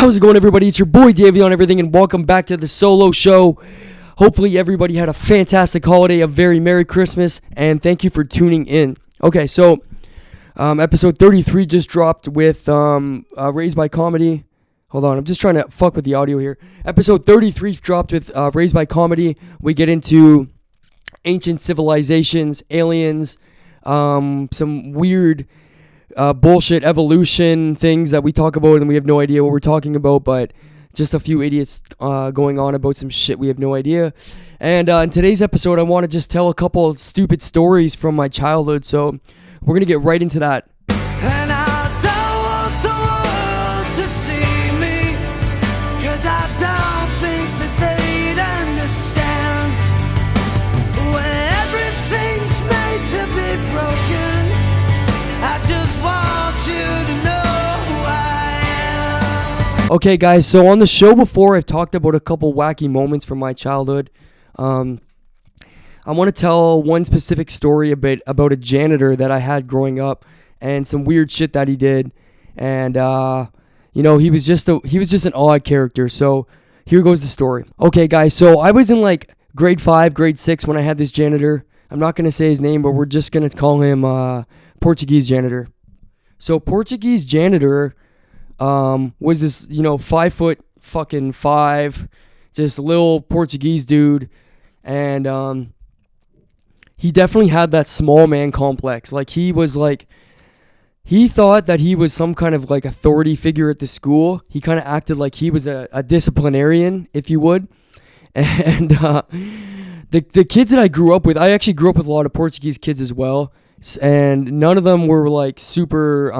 How's it going, everybody? It's your boy Davey on everything, and welcome back to the solo show. Hopefully everybody had a fantastic holiday, a very Merry Christmas, and thank you for tuning in. Okay, so episode 33 just dropped with Raised by Comedy. Hold on, I'm just trying to fuck with the audio here. Episode 33 dropped with Raised by Comedy. We get into ancient civilizations, aliens, some weird bullshit evolution things that we talk about and we have no idea what we're talking about, but just a few idiots going on about some shit we have no idea. And in today's episode, I want to just tell a couple of stupid stories from my childhood, so we're going to get right into that. And I don't want the world to see me, 'cause I don't think that they'd understand. When everything's made to be broken, I just want you to know who I am. Okay, guys, so on the show before, I've talked about a couple wacky moments from my childhood. I want to tell one specific story about a janitor that I had growing up and some weird shit that he did. And, he was just an odd character. So here goes the story. Okay, guys, so I was in like grade 5, grade 6 when I had this janitor. I'm not going to say his name, but we're just going to call him Portuguese janitor. So Portuguese janitor was this, 5'5", just little Portuguese dude. And he definitely had that small man complex. Like he thought that he was some kind of like authority figure at the school. He kind of acted like he was a disciplinarian, if you would. And the kids that I grew up with, I actually grew up with a lot of Portuguese kids as well. And none of them were like super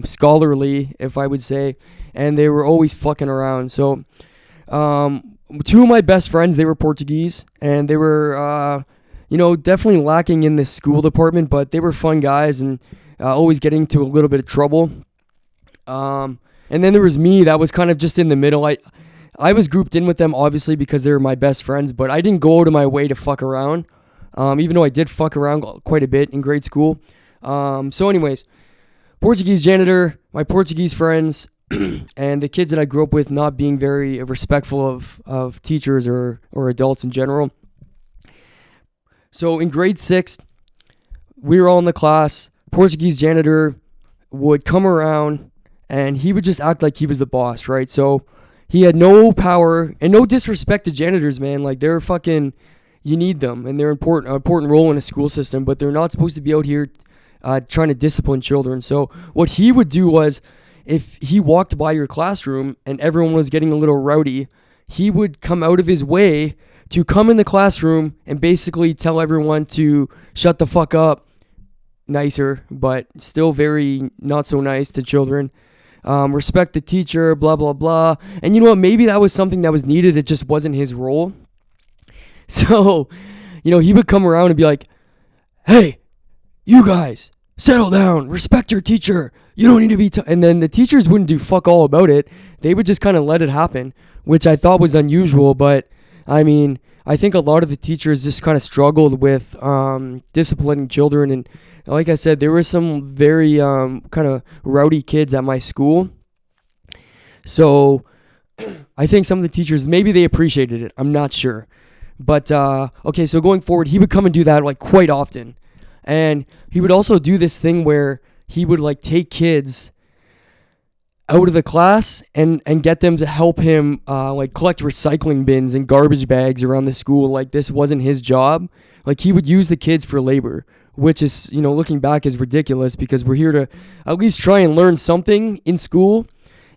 scholarly, if I would say. And they were always fucking around. So two of my best friends, they were Portuguese. And they were... definitely lacking in the school department, but they were fun guys and always getting into a little bit of trouble. And then there was me that was kind of just in the middle. I was grouped in with them, obviously, because they were my best friends, but I didn't go out of my way to fuck around, even though I did fuck around quite a bit in grade school. So anyways, Portuguese janitor, my Portuguese friends, and the kids that I grew up with not being very respectful of teachers or adults in general. So in grade 6, we were all in the class. Portuguese janitor would come around and he would just act like he was the boss, right? So he had no power, and no disrespect to janitors, man. Like they're fucking, you need them, and they're important role in a school system, but they're not supposed to be out here trying to discipline children. So what he would do was, if he walked by your classroom and everyone was getting a little rowdy, he would come out of his way to come in the classroom and basically tell everyone to shut the fuck up. Nicer, but still very not so nice to children. Respect the teacher, blah, blah, blah. And you know what? Maybe that was something that was needed. It just wasn't his role. So, he would come around and be like, hey, you guys, settle down. Respect your teacher. You don't need to be... And then the teachers wouldn't do fuck all about it. They would just kind of let it happen, which I thought was unusual, but... I mean, I think a lot of the teachers just kind of struggled with disciplining children. And like I said, there were some very kind of rowdy kids at my school. So I think some of the teachers, maybe they appreciated it. I'm not sure. But, okay, so going forward, he would come and do that like quite often. And he would also do this thing where he would like take kids out of the class and get them to help him like collect recycling bins and garbage bags around the school. Like this wasn't his job. Like he would use the kids for labor, which is, looking back is ridiculous, because we're here to at least try and learn something in school.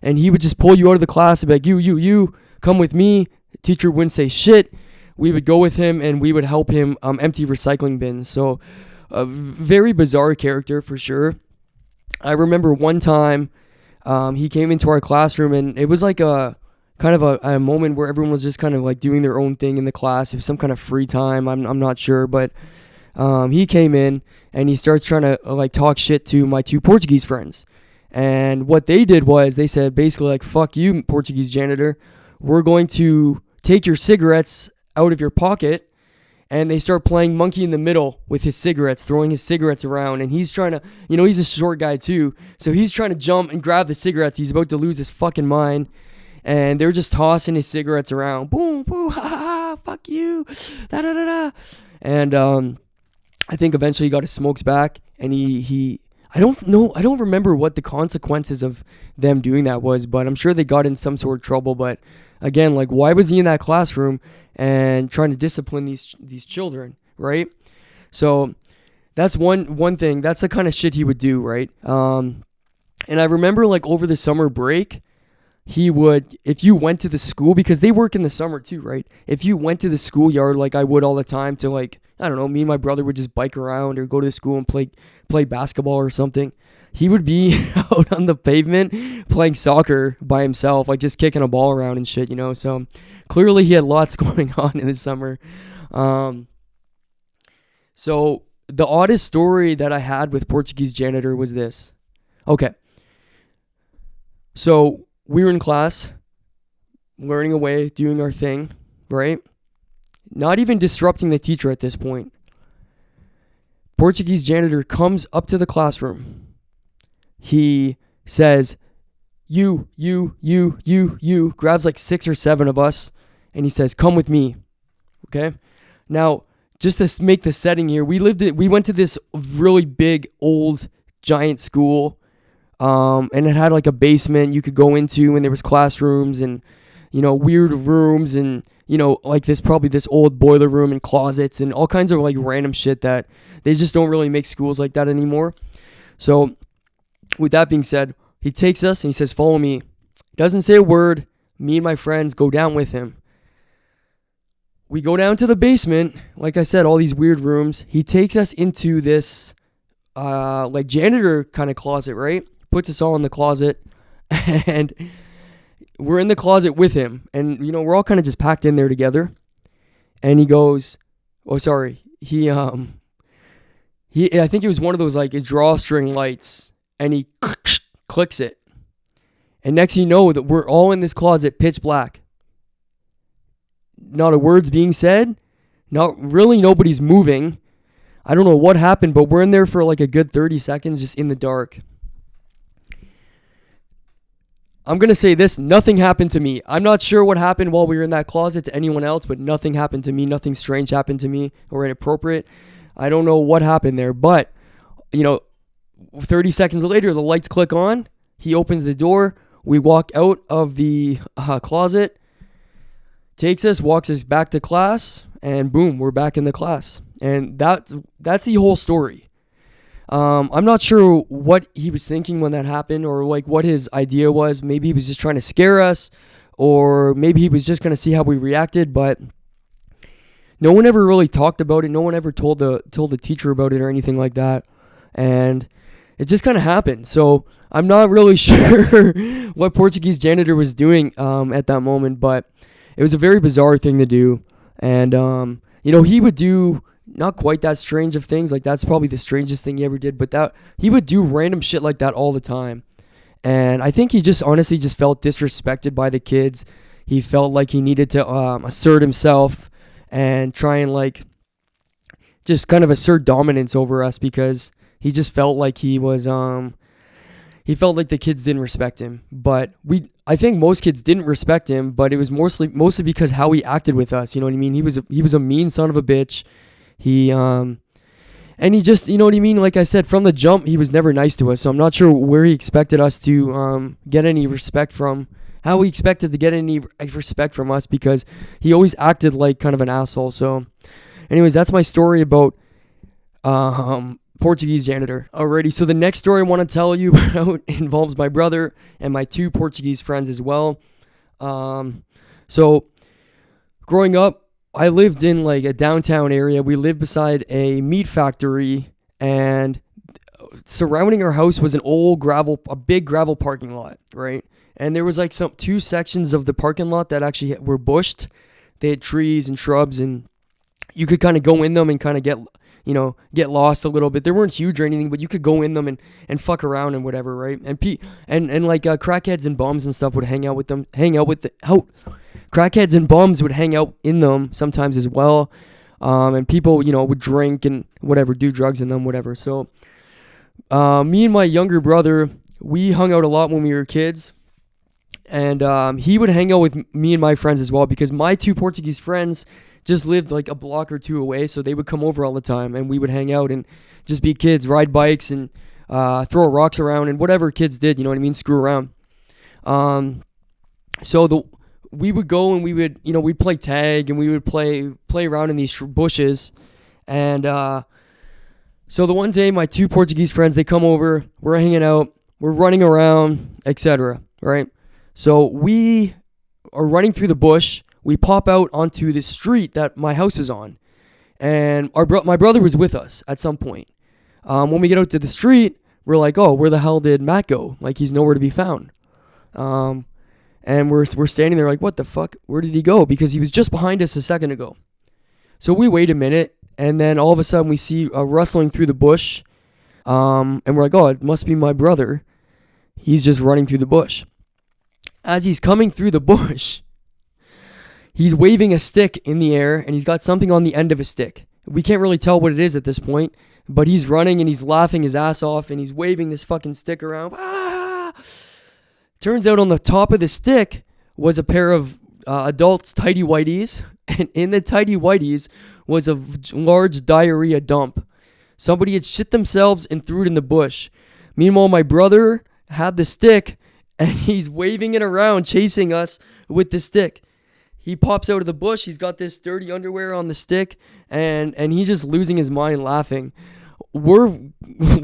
And he would just pull you out of the class and be like, you come with me. The teacher wouldn't say shit. We would go with him and we would help him empty recycling bins. So a very bizarre character for sure. I remember one time he came into our classroom, and it was like a kind of a moment where everyone was just kind of like doing their own thing in the class. It was some kind of free time. I'm not sure, but he came in and he starts trying to like talk shit to my two Portuguese friends. And what they did was they said basically like, fuck you, Portuguese janitor. We're going to take your cigarettes out of your pocket. And they start playing monkey in the middle with his cigarettes, throwing his cigarettes around. And he's trying to, he's a short guy too. So he's trying to jump and grab the cigarettes. He's about to lose his fucking mind. and they're just tossing his cigarettes around. Boom, boom, ha ha, ha, fuck you, da da da da. And I think eventually he got his smokes back, and he I don't remember what the consequences of them doing that was, but I'm sure they got in some sort of trouble. But again, like, why was he in that classroom and trying to discipline these children, right? So that's one thing. That's the kind of shit he would do, right? And I remember, like, over the summer break, he would, if you went to the school, because they work in the summer too, right? If you went to the schoolyard, like I would all the time, to, like, I don't know, me and my brother would just bike around or go to the school and play basketball or something. He would be out on the pavement playing soccer by himself, like just kicking a ball around and shit, you know? So clearly he had lots going on in the summer. So the oddest story that I had with Portuguese Janitor was this. Okay. So we were in class, learning away, doing our thing, right? Not even disrupting the teacher at this point. Portuguese Janitor comes up to the classroom. He says, you, grabs like 6 or 7 of us, and he says, come with me, okay? Now, just to make the setting here, we went to this really big, old, giant school, and it had like a basement you could go into, and there was classrooms and, you know, weird rooms, and, you know, like this old boiler room and closets and all kinds of like random shit that they just don't really make schools like that anymore. So with that being said, he takes us and he says, follow me. Doesn't say a word. Me and my friends go down with him. We go down to the basement. Like I said, all these weird rooms. He takes us into this like janitor kind of closet, right? Puts us all in the closet, and we're in the closet with him, and, you know, we're all kind of just packed in there together. And he goes, oh, sorry. He I think it was one of those like drawstring lights, and he clicks it. And next you know that we're all in this closet, pitch black. Not a word's being said. Not really, nobody's moving. I don't know what happened, but we're in there for like a good 30 seconds just in the dark. I'm going to say this, nothing happened to me. I'm not sure what happened while we were in that closet to anyone else, but nothing happened to me. Nothing strange happened to me or inappropriate. I don't know what happened there, but, you know, 30 seconds later, the lights click on. He opens the door. We walk out of the closet, takes us, walks us back to class, and boom, we're back in the class. And that's the whole story. I'm not sure what he was thinking when that happened, or like what his idea was. Maybe he was just trying to scare us, or maybe he was just going to see how we reacted, but no one ever really talked about it. No one ever told the teacher about it or anything like that. And it just kind of happened. So I'm not really sure what Portuguese Janitor was doing at that moment, but it was a very bizarre thing to do. And, you know, he would do not quite that strange of things. Like, that's probably the strangest thing he ever did, but that he would do random shit like that all the time. And I think he just honestly just felt disrespected by the kids. He felt like he needed to assert himself and try and like just kind of assert dominance over us, because he just felt like he was he felt like the kids didn't respect him. But I think most kids didn't respect him, but it was mostly because how he acted with us. You know what I mean? He was a mean son of a bitch. And he just, you know what I mean? Like I said, from the jump, he was never nice to us. So I'm not sure where he expected us to get any respect from, how he expected to get any respect from us, because he always acted like kind of an asshole. So anyways, that's my story about Portuguese Janitor. Alrighty, so the next story I want to tell you about involves my brother and my 2 Portuguese friends as well. So growing up, I lived in like a downtown area. We lived beside a meat factory, and surrounding our house was a big gravel parking lot, right? And there was like 2 sections of the parking lot that actually were bushed. They had trees and shrubs, and you could kind of go in them and kind of get lost a little bit. They weren't huge or anything, but you could go in them and fuck around and whatever, right? And like crackheads and bums and stuff would hang out with them. Crackheads and bums would hang out in them sometimes as well. And people, you know, would drink and whatever, do drugs in them, whatever. So me and my younger brother, we hung out a lot when we were kids. And he would hang out with me and my friends as well, because my 2 Portuguese friends just lived like a block or 2 away, so they would come over all the time, and we would hang out and just be kids, ride bikes, and throw rocks around, and whatever kids did, you know what I mean, screw around. So we would go and we'd play tag, and we would play around in these bushes. And so the one day, my 2 Portuguese friends, they come over, we're hanging out, we're running around, etc. Right? So we are running through the bush. We pop out onto the street that my house is on, and my brother was with us at some point. When we get out to the street, we're like, oh, where the hell did Matt go? Like, he's nowhere to be found. And we're standing there like, what the fuck? Where did he go? Because he was just behind us a second ago. So we wait a minute, and then all of a sudden we see a rustling through the bush, and we're like, oh, it must be my brother. He's just running through the bush. As he's coming through the bush, he's waving a stick in the air, and he's got something on the end of a stick. We can't really tell what it is at this point, but he's running and he's laughing his ass off, and he's waving this fucking stick around. Ah! Turns out on the top of the stick was a pair of adults' tidy whities, and in the tidy whities was a large diarrhea dump. Somebody had shit themselves and threw it in the bush. Meanwhile, my brother had the stick, and he's waving it around, chasing us with the stick. He pops out of the bush. He's got this dirty underwear on the stick, and he's just losing his mind laughing. We're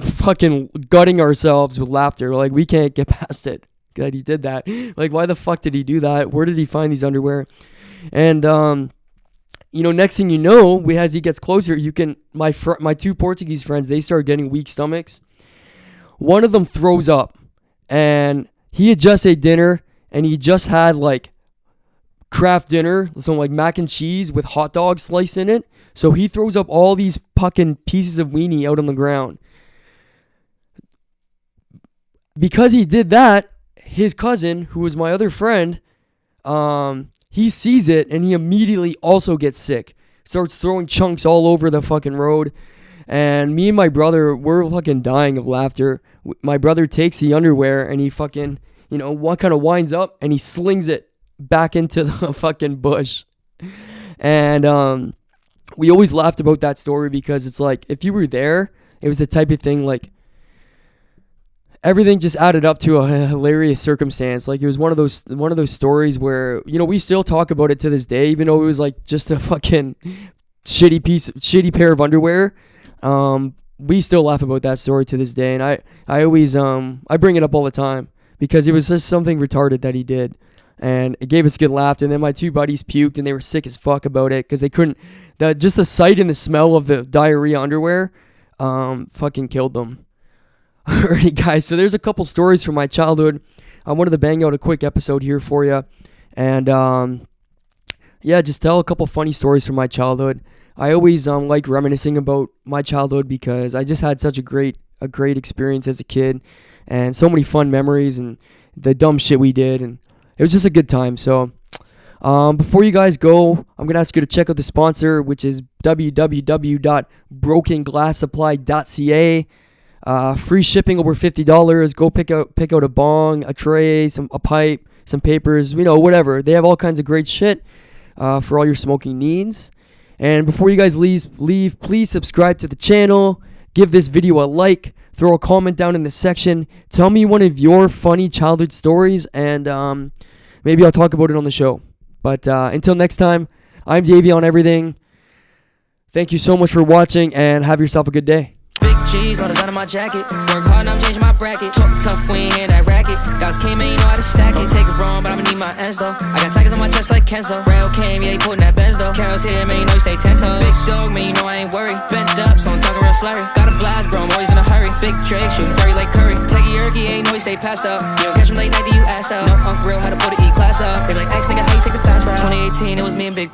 fucking gutting ourselves with laughter. Like, we can't get past it that he did that. Like, why the fuck did he do that? Where did he find these underwear? And next thing you know, as he gets closer, my 2 Portuguese friends, they start getting weak stomachs. One of them throws up, and he had just ate dinner, and he just had like Kraft dinner, so like mac and cheese with hot dog sliced in it. So he throws up all these fucking pieces of weenie out on the ground. Because he did that, his cousin, who was my other friend, he sees it, and he immediately also gets sick. Starts throwing chunks all over the fucking road. And me and my brother, we're fucking dying of laughter. My brother takes the underwear, and he fucking, one kind of winds up, and he slings it back into the fucking bush. And we always laughed about that story, because it's like, if you were there, it was the type of thing, like, everything just added up to a hilarious circumstance. Like, it was one of those stories where, we still talk about it to this day, even though it was like just a fucking shitty pair of underwear. We still laugh about that story to this day, and I always I bring it up all the time, because it was just something retarded that he did, and it gave us a good laugh. And then my 2 buddies puked, and they were sick as fuck about it, because they couldn't. Just the sight and the smell of the diarrhea underwear, fucking killed them. Alright, guys. So there's a couple stories from my childhood. I wanted to bang out a quick episode here for you, and just tell a couple funny stories from my childhood. I always like reminiscing about my childhood, because I just had such a great experience as a kid, and so many fun memories, and the dumb shit we did, and it was just a good time. So before you guys go, I'm gonna ask you to check out the sponsor, which is www.brokenglasssupply.ca. Free shipping over $50. Go pick out a bong, a tray, a pipe, some papers, whatever. They have all kinds of great shit for all your smoking needs. And before you guys leave, please subscribe to the channel, give this video a like, throw a comment down in the section, tell me one of your funny childhood stories, and maybe I'll talk about it on the show. But until next time, I'm Davey on everything. Thank you so much for watching, and have yourself a good day. Big G's, no design on my jacket. Work hard, now I'm changing my bracket. Talk tough, we ain't hear that racket. Dogs came in, you know how to stack it. Don't take it wrong, but I'ma need my ends though. I got tigers on my chest like Kenzo. Rail came, yeah, he putting that Benz though. Carol's here, man, you know you stay 10 toes. Big dog, man, you know I ain't worried. Bent up, so I'm talking real slurry. Got a blast, bro, I'm always in a hurry. Big Drake, shooting dirty like Curry. Take a yerky, ain't know he stay passed up. You don't catch him late night, then you ass out. No, real, how to put it E-class up. They like, X nigga, how you take the fast ride? 2018, it was me and Big